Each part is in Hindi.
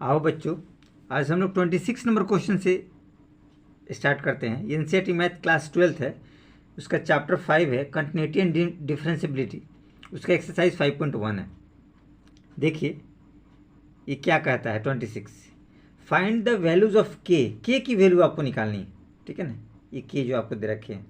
आओ बच्चों, आज हम लोग 26 नंबर क्वेश्चन से स्टार्ट करते हैं। ये एनसीईआरटी मैथ क्लास 12th है, उसका चैप्टर 5 है कंटिन्यूटी एंड डिफरेंशिएबिलिटी, उसका एक्सरसाइज 5.1 है। देखिए ये क्या कहता है 26, फाइंड द वैल्यूज ऑफ के की वैल्यू आपको निकालनी है, ठीक है ना। ये के जो आपको दे रखे हैं,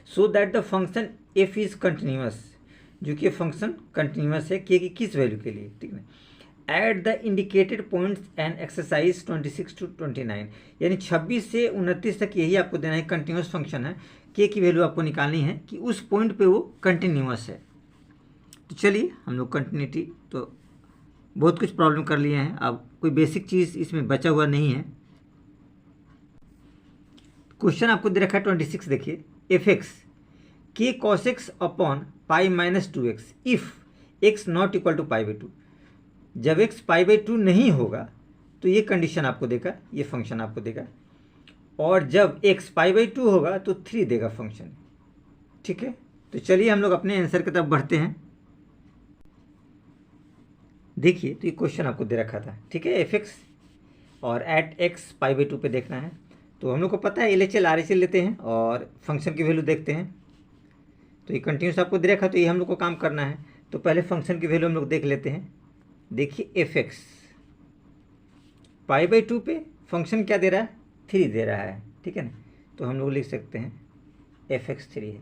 so that the function F is continuous, जो कि फंक्शन कंटिन्यूअस है के की किस वैल्यू के लिए, ठीक है ना। At the indicated points and exercise 26 to 29, यानी 26 से 29 तक यही आपको देना है। कंटिन्यूस फंक्शन है, के की वैल्यू आपको निकालनी है कि उस पॉइंट पे वो कंटिन्यूस है। तो चलिए हम लोग कंटिन्यूटी तो बहुत कुछ प्रॉब्लम कर लिए हैं, अब कोई बेसिक चीज़ इसमें बचा हुआ नहीं है। क्वेश्चन आपको दे रखा है 26, देखिए एफ एक्स के cos X upon pi minus 2x if X not equal to pi by 2। जब x पाई बाई 2 नहीं होगा तो ये कंडीशन आपको देगा, ये फंक्शन आपको देगा, और जब x पाई बाई 2 होगा तो 3 देगा फंक्शन, ठीक है। तो चलिए हम लोग अपने आंसर की तरफ बढ़ते हैं। देखिए तो ये क्वेश्चन आपको दे रखा था, ठीक है, एफ एक्स और एट एक्स पाई बाई 2 पे देखना है। तो हम लोग को पता है LHL RHL लेते हैं और फंक्शन की वैल्यू देखते हैं। तो ये कंटिन्यूस आपको दे रखा, तो ये हम लोग को काम करना है। तो पहले फंक्शन की वैल्यू हम लोग देख लेते हैं। देखिए एफ एक्स पाई बाई 2 पे फंक्शन क्या दे रहा है, 3 दे रहा है, ठीक है ना। तो हम लोग लिख सकते हैं एफ एक्स 3 है,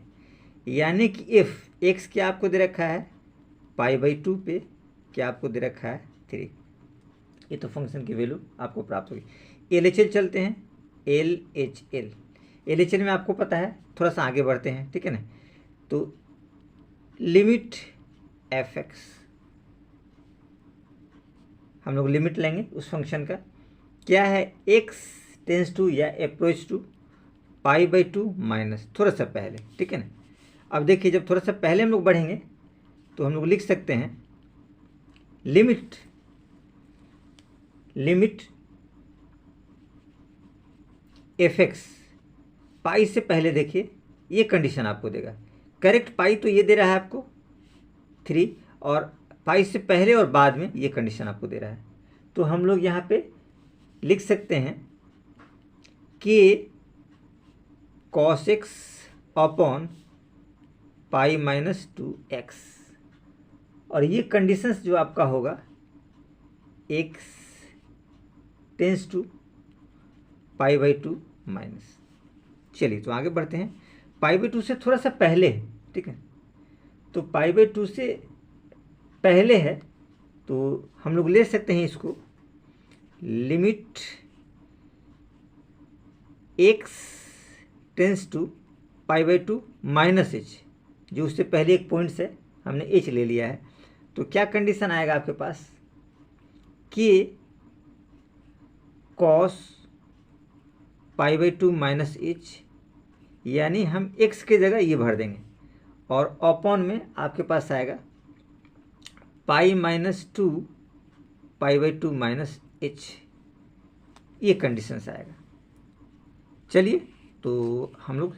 यानी कि एफ एक्स क्या आपको दे रखा है, पाई बाई 2 पे क्या आपको दे रखा है 3। ये तो फंक्शन की वैल्यू आपको प्राप्त होगी। LHL चलते हैं, LHL में आपको पता है, थोड़ा सा आगे बढ़ते हैं, ठीक है ना। तो लिमिट एफ एक्स, हम लोग लिमिट लेंगे उस फंक्शन का, क्या है, एक्स टेंस टू या approach to pi by 2 minus, थोड़ा सा पहले, ठीक है ना। अब देखिए जब थोड़ा सा पहले हम लोग बढ़ेंगे तो हम लोग लिख सकते हैं लिमिट एफ एक्स पाई से पहले, देखिए ये कंडीशन आपको देगा करेक्ट। पाई तो ये दे रहा है आपको 3, और पाई से पहले और बाद में ये कंडीशन आपको दे रहा है। तो हम लोग यहाँ पे लिख सकते हैं कि cos X upon pi minus 2x, और ये कंडीशंस जो आपका होगा x tends to pi by 2 minus. चलिए तो आगे बढ़ते हैं, पाई बाई 2 से थोड़ा सा पहले है, ठीक है। तो पाई बाई 2 से पहले है तो हम लोग ले सकते हैं इसको limit x tends to pi by 2 minus H, जो उससे पहले एक पॉइंट से हमने h ले लिया है। तो क्या कंडीशन आएगा आपके पास कि cos pi by 2 minus H, यानी हम x की जगह ये भर देंगे, और अपॉन में आपके पास आएगा pi minus 2 pi by 2 minus H, ये कंडीशन से आएगा। चलिए तो हम लोग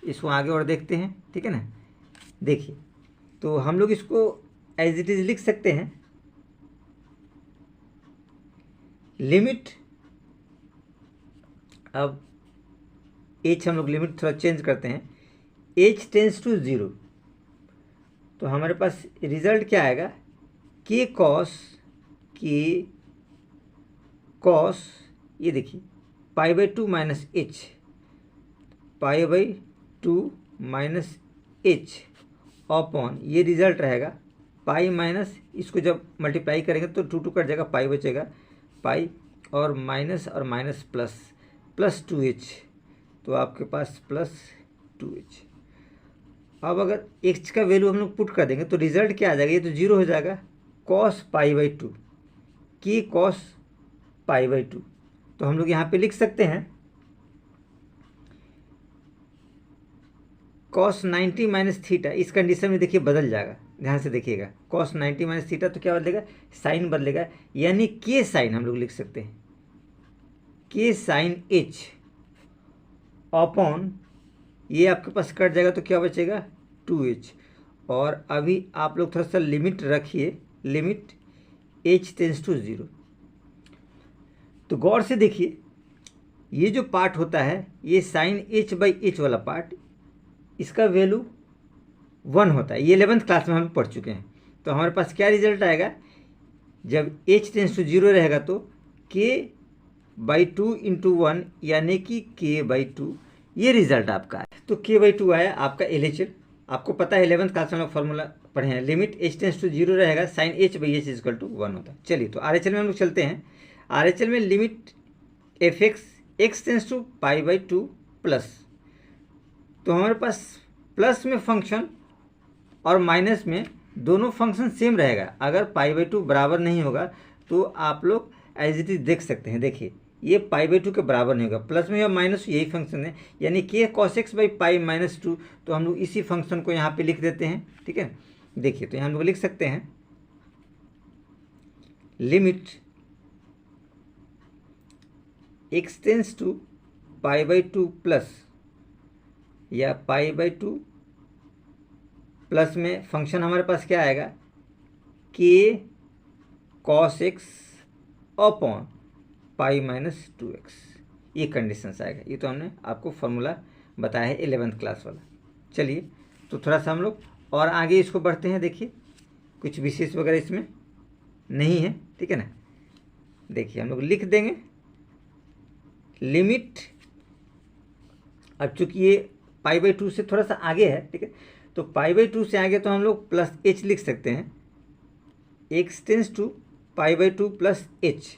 इसको आगे और देखते हैं, ठीक है ना। देखिए तो हम लोग इसको एज इट इज लिख सकते हैं लिमिट, अब एच हम लोग लिमिट थोड़ा चेंज करते हैं, एच टेंस टू 0, तो हमारे पास रिजल्ट क्या आएगा के कॉस ये देखिए पाई by 2 minus H, pi by 2 minus H upon ये रिजल्ट रहेगा पाई माइनस, इसको जब मल्टीप्लाई करेंगे तो 2 कट जाएगा, पाई बचेगा, पाई और माइनस प्लस 2h, तो आपके पास प्लस 2h। अब अगर x का वैल्यू हम लोग पुट कर देंगे तो रिजल्ट क्या आ जाएगा, ये तो 0 हो जाएगा, कॉस पाई बाई 2 की कॉस पाई बाई 2। तो हम लोग यहाँ पे लिख सकते हैं कॉस 90 माइनस थीटा, इस कंडीशन में देखिए बदल जाएगा, ध्यान से देखिएगा, कॉस 90 माइनस थीटा तो क्या बदलेगा, साइन बदलेगा, यानी के साइन हम लोग लिख सकते हैं के साइन एच अपॉन ये आपके पास कट जाएगा तो क्या बचेगा 2h। और अभी आप लोग थोड़ा सा लिमिट रखिए, लिमिट h टेंस टू 0, तो गौर से देखिए, ये जो पार्ट होता है ये साइन एच बाई एच वाला पार्ट, इसका वैल्यू 1 होता है। ये 11th क्लास में हम पढ़ चुके हैं। तो हमारे पास क्या रिजल्ट आएगा, जब h टेंस टू 0 रहेगा तो k/2 इंटू 1 यानी कि k/2, ये रिजल्ट आपका है। तो k/2 आया आपका LHL। आपको पता है 11th क्लास में हम लोग फॉर्मूला पढ़े हैं, लिमिट h टेंस टू 0 रहेगा sine h by H equal to 1 होता है। चलिए तो RHL में हम लोग चलते हैं। RHL में limit fx x tends to π/2 plus, तो हमारे पास प्लस में फंक्शन और माइनस में दोनों फंक्शन सेम रहेगा। अगर π/2 बराबर नहीं होगा तो आप लोग एज इट इज देख सकते हैं। देखिए ये π/2 के बराबर नहीं होगा, प्लस में या माइनस यही फंक्शन है, यानी k cos x by pi minus 2। तो हम लोग इसी फंक्शन को यहाँ पे लिख देते हैं, ठीक है। देखिए तो यहाँ हम लोग लिख सकते हैं limit x tends to π/2 plus या π/2 प्लस में फंक्शन हमारे पास क्या आएगा, k cos x upon pi minus 2x, ये कंडीशंस आएगा। ये तो हमने आपको फॉर्मूला बताया है 11th क्लास वाला। चलिए तो थोड़ा सा हम लोग और आगे इसको बढ़ते हैं। देखिए कुछ विशेष वगैरह इसमें नहीं है, ठीक है ना। देखिए हम लोग लिख देंगे लिमिट, अब चूंकि ये π/2 से थोड़ा सा आगे है, ठीक है, तो π/2 से आगे तो हम लोग प्लस h लिख सकते हैं, x tends to π/2 plus h।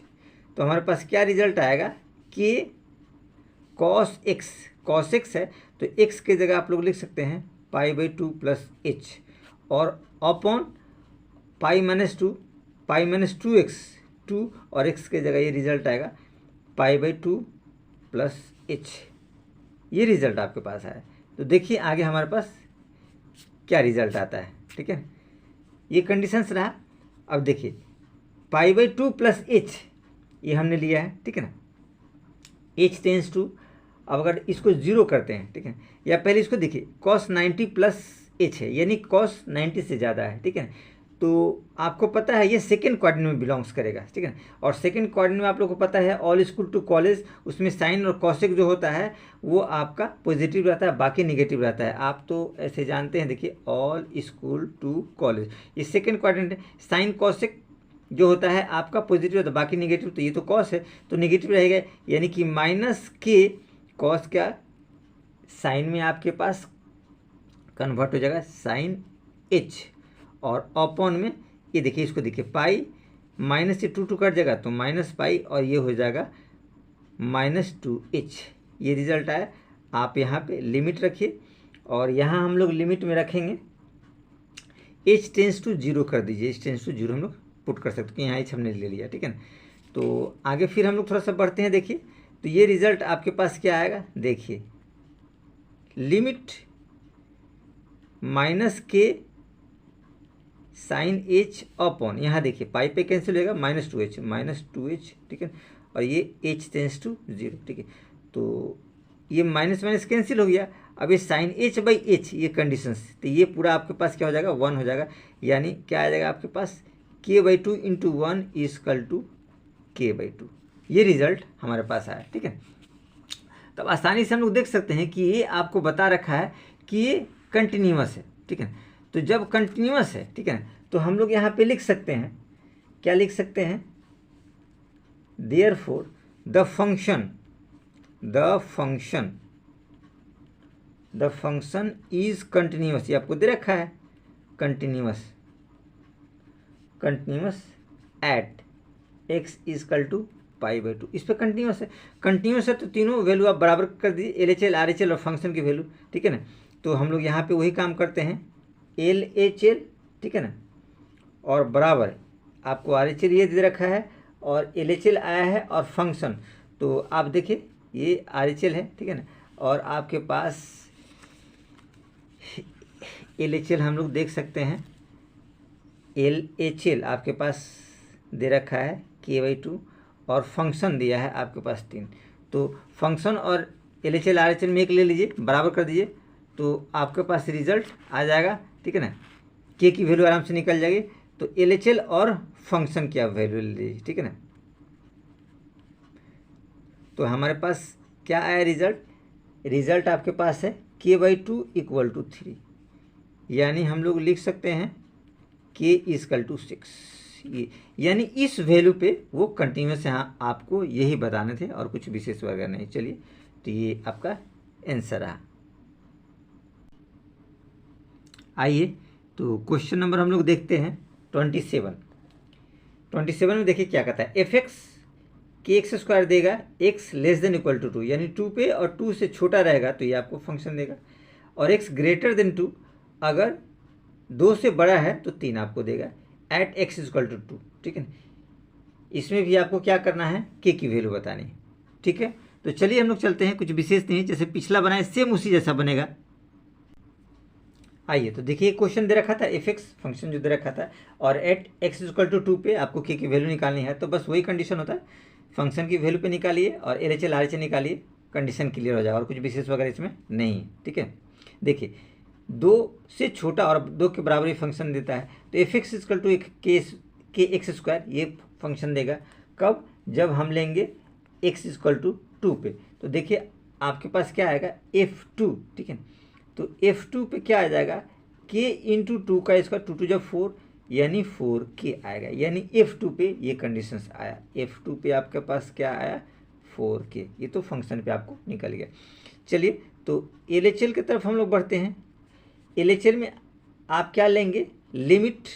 तो हमारे पास क्या रिजल्ट आएगा, कि cos x है तो x के जगह आप लोग लिख सकते हैं π/2 प्लस h, और अपॉन पाई माइनस 2x 2, और x के जगह ये रिजल्ट आएगा π/2 प्लस h। ये रिजल्ट आपके पास आया। तो देखिए आगे हमारे पास क्या रिजल्ट आता है, ठीक है। ये कंडीशंस रहा। अब देखिए π/2 प्लस h ये हमने लिया है, ठीक है ना। h टेंस टू, अब अगर इसको 0 करते हैं, ठीक है, या पहले इसको देखिए cos 90 प्लस h है, यानी cos 90 से ज़्यादा है, ठीक है। तो आपको पता है ये सेकेंड क्वाड्रेंट में बिलोंग्स करेगा, ठीक है। और सेकेंड क्वाड्रेंट में आप लोगों को पता है ऑल स्कूल टू कॉलेज, उसमें साइन और कॉसेक जो होता है वो आपका पॉजिटिव रहता है, बाकी निगेटिव रहता है। आप तो ऐसे जानते हैं, देखिए ऑल स्कूल टू कॉलेज, ये सेकेंड क्वाड्रेंट है। साइन कॉसेक जो होता है आपका पॉजिटिव रहता है, बाकी निगेटिव, तो ये तो कॉस है तो निगेटिव रहेगा, यानी कि माइनस के कॉस क्या साइन में आपके पास कन्वर्ट हो जाएगा साइन h, और अपॉन में ये देखिए इसको देखिए पाई माइनस से 2 कट जाएगा तो माइनस पाई, और ये हो जाएगा -2h। ये रिजल्ट आया। आप यहाँ पे लिमिट रखिए, और यहाँ हम लोग लिमिट में रखेंगे h टेंस टू 0 कर दीजिए। h टेंस टू 0 हम लोग पुट कर सकते हैं, यहाँ h हमने ले लिया, ठीक है ना। तो आगे फिर हम लोग थोड़ा सा बढ़ते हैं। देखिए तो ये रिजल्ट आपके पास क्या आएगा, देखिए लिमिट माइनस के साइन h अपॉन, यहाँ देखिए पाई पे कैंसिल होगा -2h, ठीक है, और ये h टेंस टू 0, ठीक है। तो ये माइनस माइनस कैंसिल हो गया। अब ये साइन h बाई h, ये कंडीशंस, तो ये पूरा आपके पास क्या हो जाएगा, 1 हो जाएगा, यानी क्या आ जाएगा आपके पास k/2 into 1 is equal to k/2। ये रिजल्ट हमारे पास आया, ठीक है। तब आसानी से हम लोग देख सकते हैं कि ये आपको बता रखा है कि ये कंटिन्यूअस है, ठीक है। तो जब कंटिन्यूअस है, ठीक है, तो हम लोग यहाँ पे लिख सकते हैं, क्या लिख सकते हैं, therefore the function is continuous. ये आपको दे रखा है continuous at x equal to π/2। इस पर कंटिन्यूअस है तो तीनों वैल्यू आप बराबर कर दीजिए, LHL RHL और फंक्शन की वैल्यू, ठीक है ना। तो हम लोग यहाँ पे वही काम करते हैं, LHL, ठीक है ना, और बराबर आपको RHL ये दे रखा है और LHL आया है, और फंक्शन तो आप देखिए ये RHL है, ठीक है ना, और आपके पास LHL हम लोग देख सकते हैं, LHL आपके पास दे रखा है k/2, और फंक्शन दिया है आपके पास 3। तो फंक्शन और LHL RHL में एक ले लीजिए, बराबर कर दीजिए, तो आपके पास रिजल्ट आ जाएगा, ठीक है ना। k की वैल्यू आराम से निकल जाएगी, तो LHL और फंक्शन की आप वैल्यू ले लीजिए, ठीक है ना। तो हमारे पास क्या आया रिजल्ट आपके पास है k/2 = 3, यानी हम लोग लिख सकते हैं k = 6। यानी इस वैल्यू पे वो कंटिन्यूस है। हाँ, आपको यही बताने थे और कुछ विशेष वगैरह नहीं। चलिए, तो ये आपका आंसर रहा। आइए तो क्वेश्चन नंबर हम लोग देखते हैं 27 में देखिए क्या कहता है। f(x) kx² देगा x < 2, यानी 2 पे और 2 से छोटा रहेगा तो ये आपको फंक्शन देगा, और x > 2 अगर 2 से बड़ा है तो 3 आपको देगा एट x = 2। ठीक है, इसमें भी आपको क्या करना है, k की वैल्यू बतानी है। ठीक है, तो चलिए हम लोग चलते हैं, कुछ विशेष नहीं, जैसे पिछला बनाए सेम उसी जैसा बनेगा। आइए तो देखिए, क्वेश्चन दे रखा था f(x) फंक्शन जो दे रखा था, और एट x = 2 पे आपको k की वैल्यू निकालनी है। तो बस वही कंडीशन होता है, फंक्शन की वैल्यू पे निकालिए और LHL RHL निकालिए, कंडीशन क्लियर हो जाएगा, और कुछ विशेष वगैरह इसमें नहीं है। ठीक है, देखिए 2 से छोटा और 2 के बराबर ही फंक्शन देता है, तो f(x) = kx², ये फंक्शन देगा कब, जब हम लेंगे x = 2 पे। तो देखिए आपके पास क्या आएगा f2। ठीक है, तो f2 पे क्या आ जाएगा k × 2 का स्क्वायर, 2 × 2 = 4, यानी 4k आएगा। यानी f2 पे ये कंडीशंस आया, f2 पे आपके पास क्या आया 4k। ये तो फंक्शन पे आपको निकल गया। चलिए तो LHL की तरफ हम लोग बढ़ते हैं। LHL में आप क्या लेंगे, लिमिट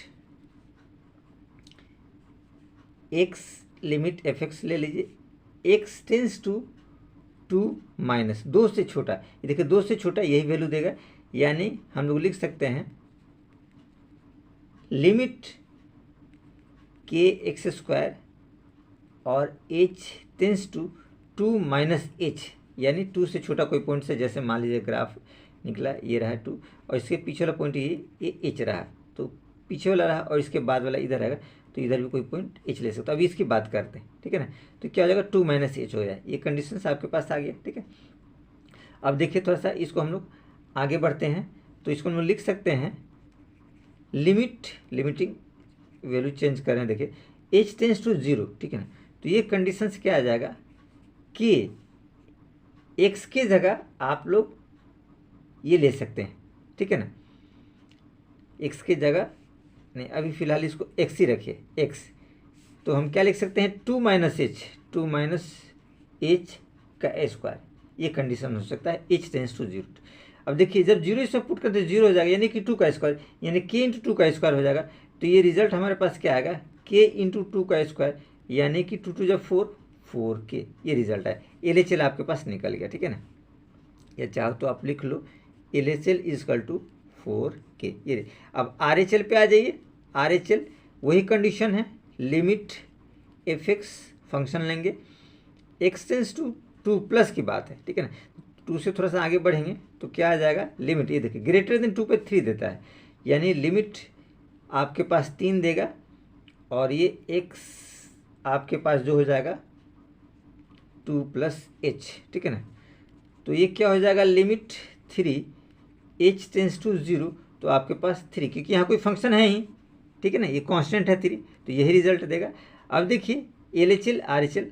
f(x) ले लीजिए, x → 2 - 2 से छोटा, ये देखिए 2 से छोटा यही वैल्यू देगा, यानी हम लोग लिख सकते हैं लिमिट kx² और h → 2 - h, यानी 2 से छोटा कोई पॉइंट से, जैसे मान लीजिए ग्राफ निकला, ये रहा 2 और इसके पीछे वाला पॉइंट ये h रहा, तो पीछे वाला रहा और इसके बाद वाला इधर रहेगा, तो इधर भी कोई पॉइंट h ले सकता है। अभी इसकी बात करते हैं। ठीक है ना, तो क्या हो जाएगा 2 - h हो जाए, ये कंडीशन आपके पास आ गया। ठीक है, अब देखिए थोड़ा सा इसको हम लोग आगे बढ़ते हैं, तो इसको हम लोग लिख सकते हैं लिमिटिंग वैल्यू चेंज करें, देखिए h → 0। ठीक है ना, तो ये कंडीशंस क्या आ जाएगा कि x की जगह आप लोग ये ले सकते हैं। ठीक है ना, x की जगह नहीं, अभी फिलहाल इसको x ही रखिए x, तो हम क्या लिख सकते हैं 2 - h का स्क्वायर, ये कंडीशन हो सकता है h → 0। अब देखिए जब 0 इसमें पुट करते 0 हो जाएगा, यानी कि 2 का स्क्वायर, यानी k × 2 का स्क्वायर हो जाएगा। तो ये रिजल्ट हमारे पास क्या आएगा k × 2 का स्क्वायर, यानी कि 2 × 2 = 4, 4k, ये रिजल्ट है। LHL आपके पास निकल गया। ठीक है ना, या चाहो तो आप लिख लो LHL = 4k। ये अब RHL पे आ जाइए। RHL वही कंडीशन है, लिमिट f(x) फंक्शन लेंगे, x → 2 प्लस की बात है। ठीक है ना, 2 से थोड़ा सा आगे बढ़ेंगे तो क्या आ जाएगा लिमिट, ये देखिए <2 पे 3 देता है, यानी लिमिट आपके पास 3 देगा, और ये x आपके पास जो हो जाएगा 2 + h। ठीक है ना, तो ये क्या हो जाएगा लिमिट 3 h → 0, तो आपके पास 3, क्योंकि यहाँ कोई फंक्शन है ही। ठीक है ना, ये कांस्टेंट है 3, तो यही रिजल्ट देगा। अब देखिए LHL RHL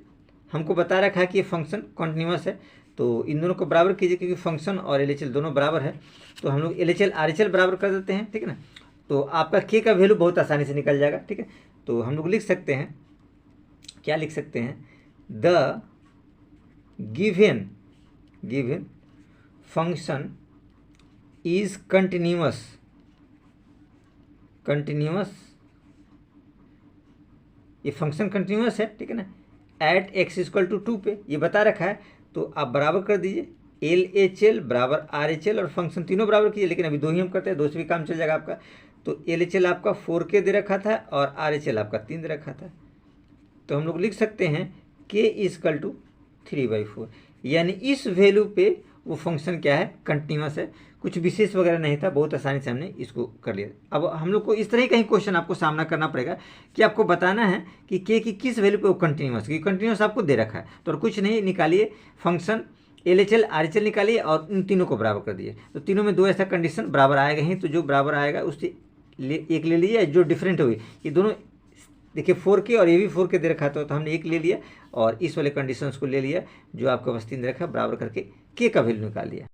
हमको बता रखा है कि ये फंक्शन कॉन्टिन्यूस है, तो इन दोनों को बराबर कीजिए, क्योंकि फंक्शन और LHL दोनों बराबर है, तो हम लोग LHL RHL बराबर कर देते हैं। ठीक है ना, तो आपका k का वैल्यू बहुत आसानी से निकल जाएगा। ठीक है, तो हम लोग लिख सकते हैं, क्या लिख सकते हैं, the given function is continuous ये फंक्शन कंटिन्यूस है। ठीक है ना, एट x = 2 पे, ये बता रखा है, तो आप बराबर कर दीजिए LHL = RHL, और फंक्शन तीनों बराबर कीजिए, लेकिन अभी 2 ही हम करते हैं, 2 से भी काम चल जाएगा आपका। तो LHL आपका 4k दे रखा था और RHL आपका 3 दे रखा था, तो हम लोग लिख सकते हैं k = 3/4, यानी इस वैल्यू पे वो फंक्शन क्या है, कंटिन्यूस है। कुछ विशेष वगैरह नहीं था, बहुत आसानी से हमने इसको कर लिया। अब हम लोग को इस तरह का ही क्वेश्चन आपको सामना करना पड़ेगा कि आपको बताना है कि k की किस वैल्यू पे वो कंटिन्यूस, क्योंकि कंटिन्यूस आपको दे रखा है। तो और कुछ नहीं, निकालिए फंक्शन LHL RHL निकालिए और इन तीनों को बराबर कर दिए, तो तीनों में 2 ऐसा कंडीशन बराबर आएगा ही, तो जो बराबर आएगा उससे एक ले लीजिए, जो डिफरेंट होगी, ये दोनों देखिए 4K और ये भी 4K दे रखा था, तो हमने एक ले लिया और इस वाले कंडीशंस को ले लिया जो आपके पास 3 दे रखा, बराबर करके K का वैल्यू निकाल लिया।